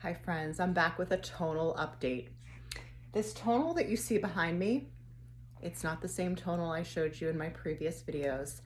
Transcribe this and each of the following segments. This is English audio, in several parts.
Hi friends, I'm back with a tonal update. This tonal that you see behind me, it's not the same tonal I showed you in my previous videos.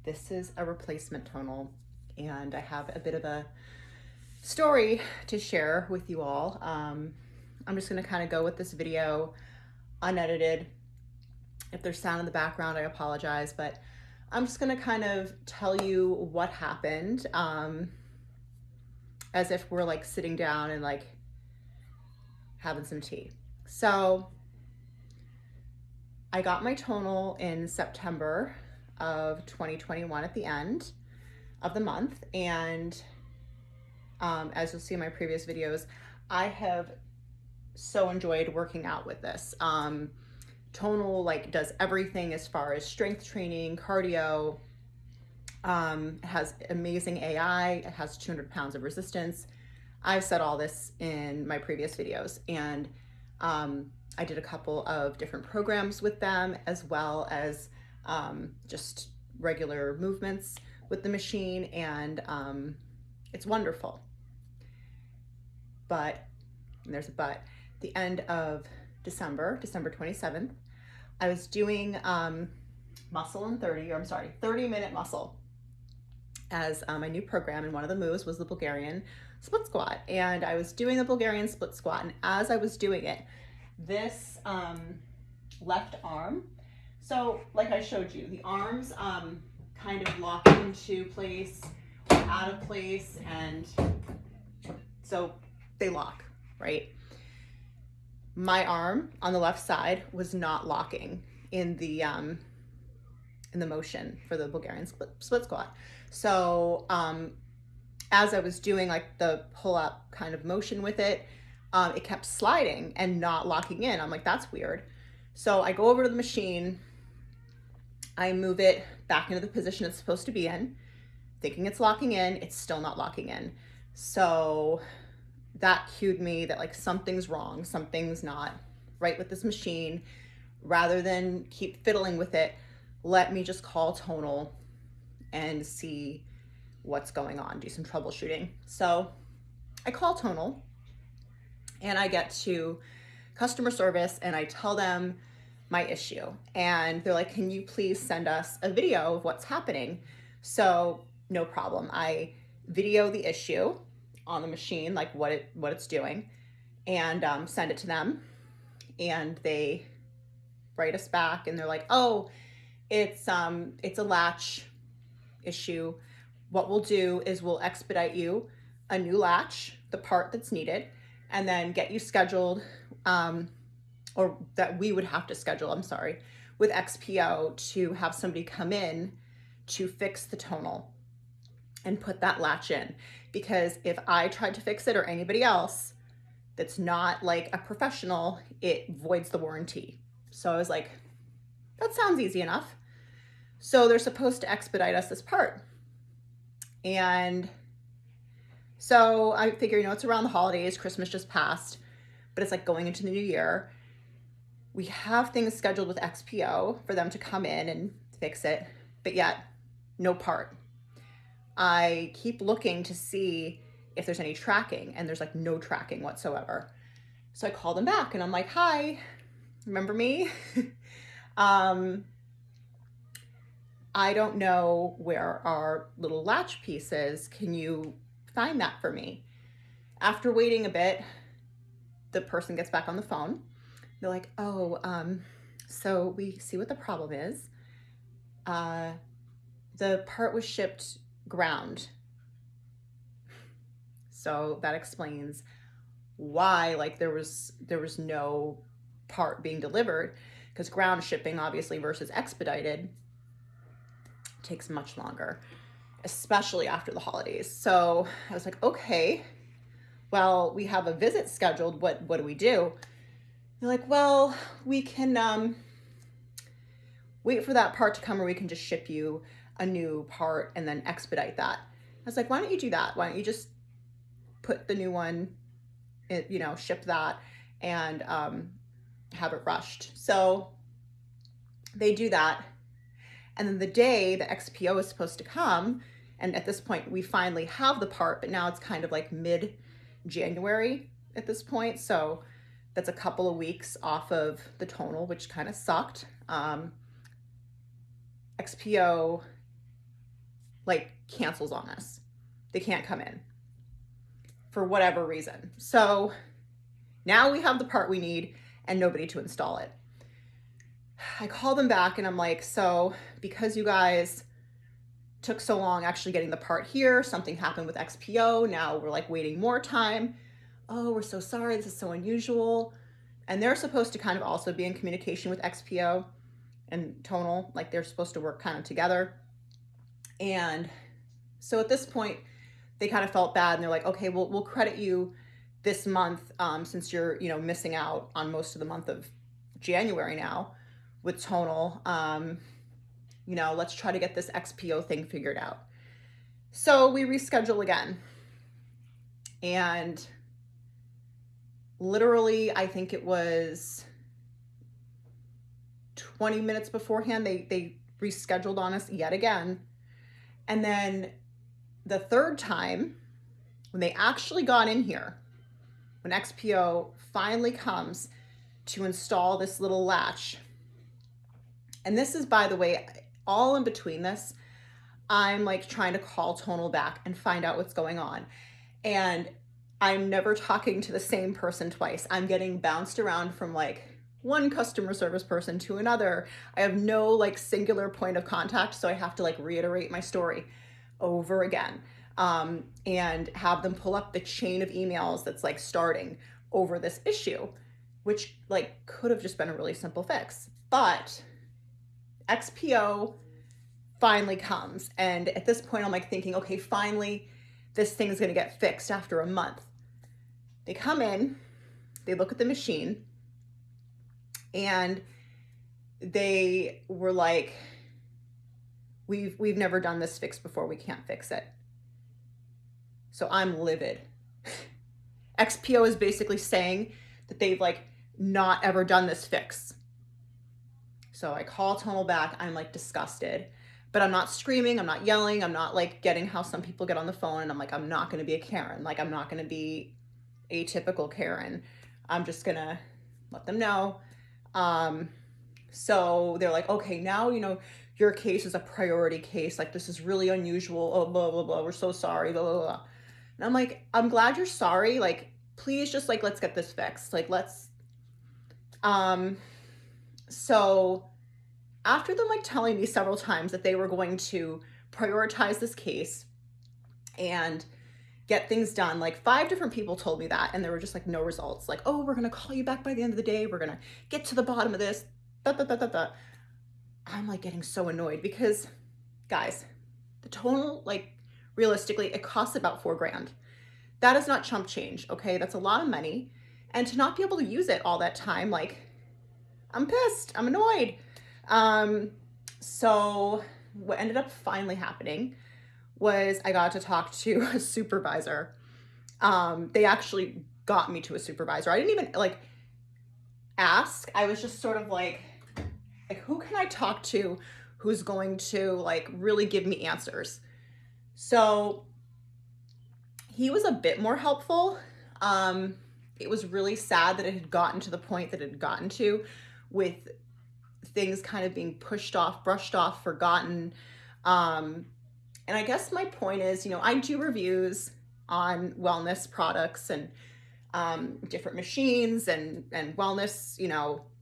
This is a replacement tonal, and I have a bit of a story to share with you all. I'm just gonna kind of go with this video unedited. If there's sound in the background, I apologize, but I'm just gonna kind of tell you what happened, as if we're like sitting down and like having some tea. So I got my tonal in September of 2021 at the end of the month. And as you'll see in my previous videos, I have so enjoyed working out with this. Tonal like does everything as far as strength training, cardio. It has amazing AI. It has 200 pounds of resistance. I've said all this in my previous videos, and I did a couple of different programs with them, as well as just regular movements with the machine, and it's wonderful. But, and there's a but, the end of December 27th, I was doing muscle in 30-minute muscle as my new program, and one of the moves was the Bulgarian split squat. And I was doing the Bulgarian split squat, and as I was doing it, this left arm, so like I showed you, the arms kind of lock into place or out of place, and so they lock, right? My arm on the left side was not locking in the motion for the Bulgarian split squat. So as I was doing like the pull up kind of motion with it, it kept sliding and not locking in. I'm like, that's weird. So I go over to the machine, I move it back into the position it's supposed to be in, thinking it's locking in, it's still not locking in. So that cued me that like something's wrong, something's not right with this machine. Rather than keep fiddling with it, let me just call Tonal and see what's going on, do some troubleshooting. So I call Tonal and I get to customer service and I tell them my issue. And they're like, can you please send us a video of what's happening? So no problem. I video the issue on the machine, like what it's doing, and send it to them. And they write us back and they're like, oh, it's a latch issue. What we'll do is we'll expedite you a new latch, the part that's needed, and then get you scheduled, or that we would have to schedule, with XPO to have somebody come in to fix the tonal and put that latch in. Because if I tried to fix it, or anybody else that's not like a professional, it voids the warranty. So I was like, that sounds easy enough. So they're supposed to expedite us this part. And so I figure, it's around the holidays, Christmas just passed, but it's like going into the new year. We have things scheduled with XPO for them to come in and fix it, but yet no part. I keep looking to see if there's any tracking, and there's like no tracking whatsoever. So I call them back and I'm like, hi, remember me? I don't know where our little latch piece is. Can you find that for me? After waiting a bit, the person gets back on the phone. They're like, oh, so we see what the problem is. The part was shipped ground. So that explains why like there was no part being delivered, because ground shipping obviously versus expedited takes much longer, especially after the holidays. So I was like, okay, well, we have a visit scheduled. What do we do? They're like, well, we can wait for that part to come, or we can just ship you a new part and then expedite that. I was like, why don't you do that? Why don't you just put the new one, ship that and have it rushed? So they do that. And then the day the XPO is supposed to come, and at this point we finally have the part, but now it's kind of like mid January at this point. So that's a couple of weeks off of the tonal, which kind of sucked. XPO like cancels on us. They can't come in for whatever reason. So now we have the part we need and nobody to install it. I call them back and I'm like, so because you guys took so long actually getting the part here, something happened with XPO. Now we're like waiting more time. Oh, we're so sorry. This is so unusual. And they're supposed to kind of also be in communication with XPO and Tonal, like they're supposed to work kind of together. And so at this point, they kind of felt bad and they're like, okay, we'll credit you this month since you're, missing out on most of the month of January now with Tonal. Let's try to get this XPO thing figured out. So we reschedule again. And literally, I think it was 20 minutes beforehand, they rescheduled on us yet again. And then the third time, when they actually got in here, when XPO finally comes to install this little latch, and this is, by the way, all in between this, I'm like trying to call Tonal back and find out what's going on. And I'm never talking to the same person twice. I'm getting bounced around from like one customer service person to another. I have no like singular point of contact, so I have to like reiterate my story over again and have them pull up the chain of emails that's like starting over this issue, which like could have just been a really simple fix. But XPO finally comes, and at this point I'm like thinking, okay, finally this thing is going to get fixed after a month. They come in, they look at the machine, and they were like, we've never done this fix before, we can't fix it. So I'm livid. XPO is basically saying that they've like not ever done this fix. So I call Tonal back, I'm like disgusted, but I'm not screaming, I'm not yelling, I'm not like getting how some people get on the phone and I'm like, I'm not gonna be a Karen, like I'm not gonna be a typical Karen. I'm just gonna let them know. So they're like, okay, now, your case is a priority case. Like, this is really unusual. Oh, blah, blah, blah. We're so sorry, blah, blah, blah. And I'm like, I'm glad you're sorry. Like, please just like, let's get this fixed. Like, so after them like telling me several times that they were going to prioritize this case and get things done, like 5 different people told me that, and there were just like no results. Like, oh, we're gonna call you back by the end of the day. We're gonna get to the bottom of this. I'm like getting so annoyed because, guys, the Tonal, like realistically, it costs about $4,000. That is not chump change, okay? That's a lot of money. And to not be able to use it all that time, like, I'm pissed, I'm annoyed. So what ended up finally happening was I got to talk to a supervisor. They actually got me to a supervisor. I didn't even like ask. I was just sort of like, who can I talk to who's going to like really give me answers? So he was a bit more helpful. It was really sad that it had gotten to the point that it had gotten to, with things kind of being pushed off, brushed off, forgotten. And I guess my point is, I do reviews on wellness products and different machines and wellness,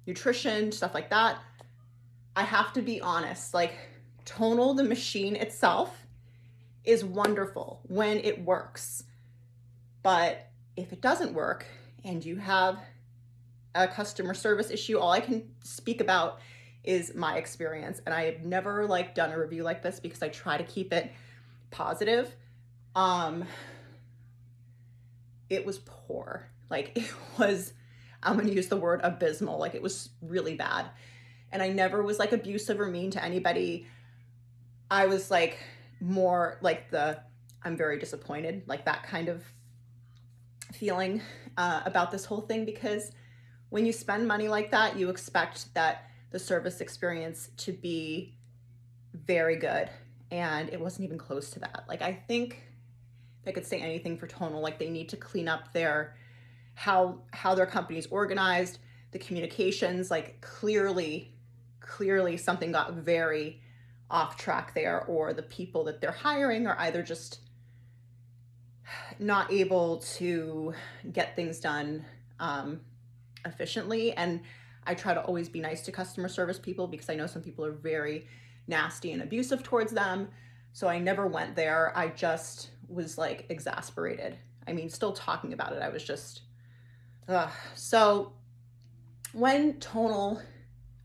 nutrition, stuff like that. I have to be honest, like Tonal, the machine itself, is wonderful when it works. But if it doesn't work and you have a customer service issue, all I can speak about is my experience. And I have never like done a review like this because I try to keep it positive. It was poor. Like it was, I'm going to use the word abysmal. Like it was really bad. And I never was like abusive or mean to anybody. I was like more like I'm very disappointed, like that kind of feeling about this whole thing, because when you spend money like that, you expect that the service experience to be very good. And it wasn't even close to that. Like, I think I could say anything for Tonal. Like they need to clean up their, how their company's organized, the communications, like clearly something got very off track there, or the people that they're hiring are either just not able to get things done efficiently. And I try to always be nice to customer service people because I know some people are very nasty and abusive towards them. So I never went there. I just was like exasperated. I mean, still talking about it, I was just, ugh. So when Tonal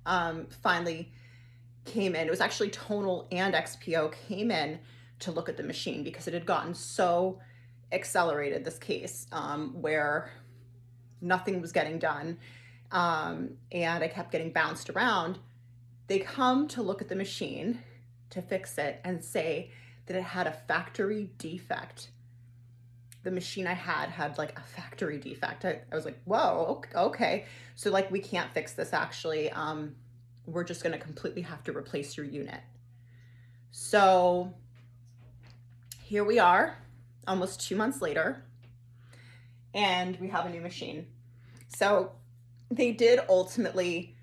finally came in, it was actually Tonal and XPO came in to look at the machine because it had gotten so accelerated, this case, where nothing was getting done, and I kept getting bounced around. They come to look at the machine to fix it and say that it had a factory defect. The machine I had like a factory defect. I was like, whoa, okay. So like, we can't fix this actually. We're just gonna completely have to replace your unit. So here we are, almost 2 months later, and we have a new machine. So they did ultimately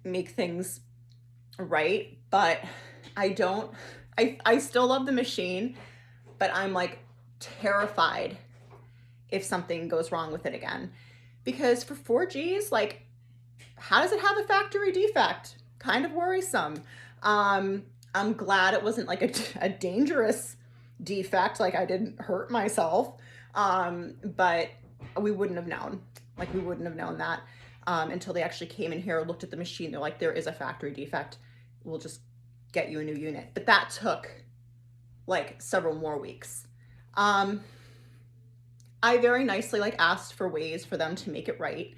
make things right, but I still love the machine, but I'm like terrified if something goes wrong with it again. Because for 4Gs, like, how does it have a factory defect? Kind of worrisome. I'm glad it wasn't like a dangerous defect, like I didn't hurt myself, but we wouldn't have known. Like, we wouldn't have known that until they actually came in here, looked at the machine. They're like, there is a factory defect. We'll just get you a new unit. But that took like several more weeks. I very nicely like asked for ways for them to make it right,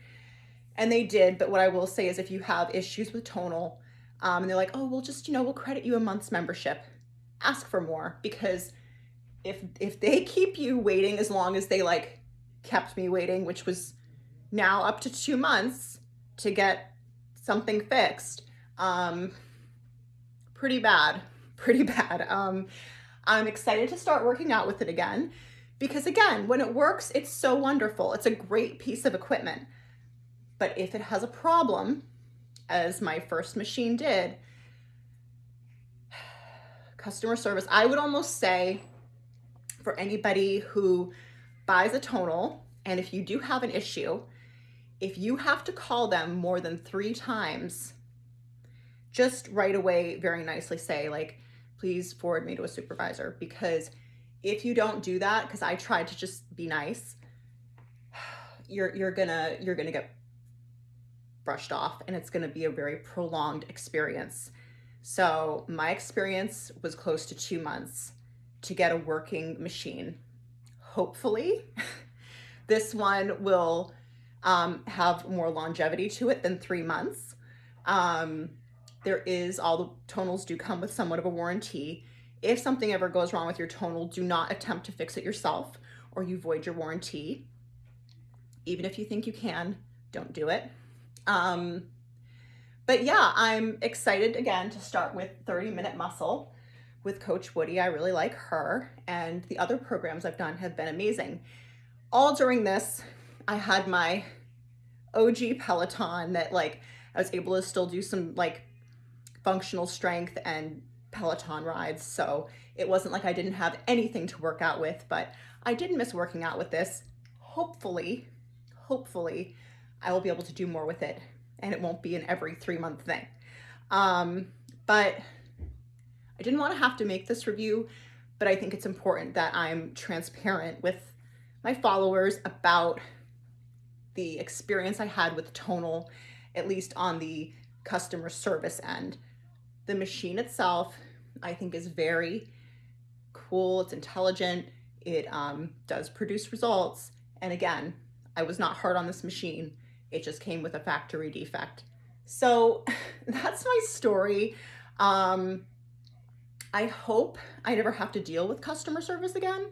and they did. But what I will say is, if you have issues with Tonal, and they're like, oh, we'll just, we'll credit you a month's membership, ask for more, because if they keep you waiting as long as they like kept me waiting, which was now up to 2 months to get something fixed, pretty bad. I'm excited to start working out with it again, because again, when it works, it's so wonderful. It's a great piece of equipment. But if it has a problem, as my first machine did, customer service, I would almost say, for anybody who buys a Tonal, and if you do have an issue, if you have to call them more than 3 times, just right away, very nicely say, like, please forward me to a supervisor. Because if you don't do that, because I tried to just be nice, you're gonna get brushed off, and it's gonna be a very prolonged experience. So my experience was close to 2 months to get a working machine. Hopefully this one will have more longevity to it than 3 months. There is, all the Tonals do come with somewhat of a warranty. If something ever goes wrong with your Tonal, do not attempt to fix it yourself, or you void your warranty. Even if you think you can, don't do it. But yeah, I'm excited again to start with 30-Minute Muscle with Coach Woody. I really like her, and the other programs I've done have been amazing. All during this, I had my OG Peloton that like I was able to still do some like functional strength and Peloton rides. So it wasn't like I didn't have anything to work out with, but I didn't miss working out with this. Hopefully I will be able to do more with it, and it won't be an every 3-month thing. But I didn't want to have to make this review, but I think it's important that I'm transparent with my followers about the experience I had with Tonal, at least on the customer service end. The machine itself, I think, is very cool. It's intelligent. It does produce results. And again, I was not hard on this machine. It just came with a factory defect. So that's my story. I hope I never have to deal with customer service again.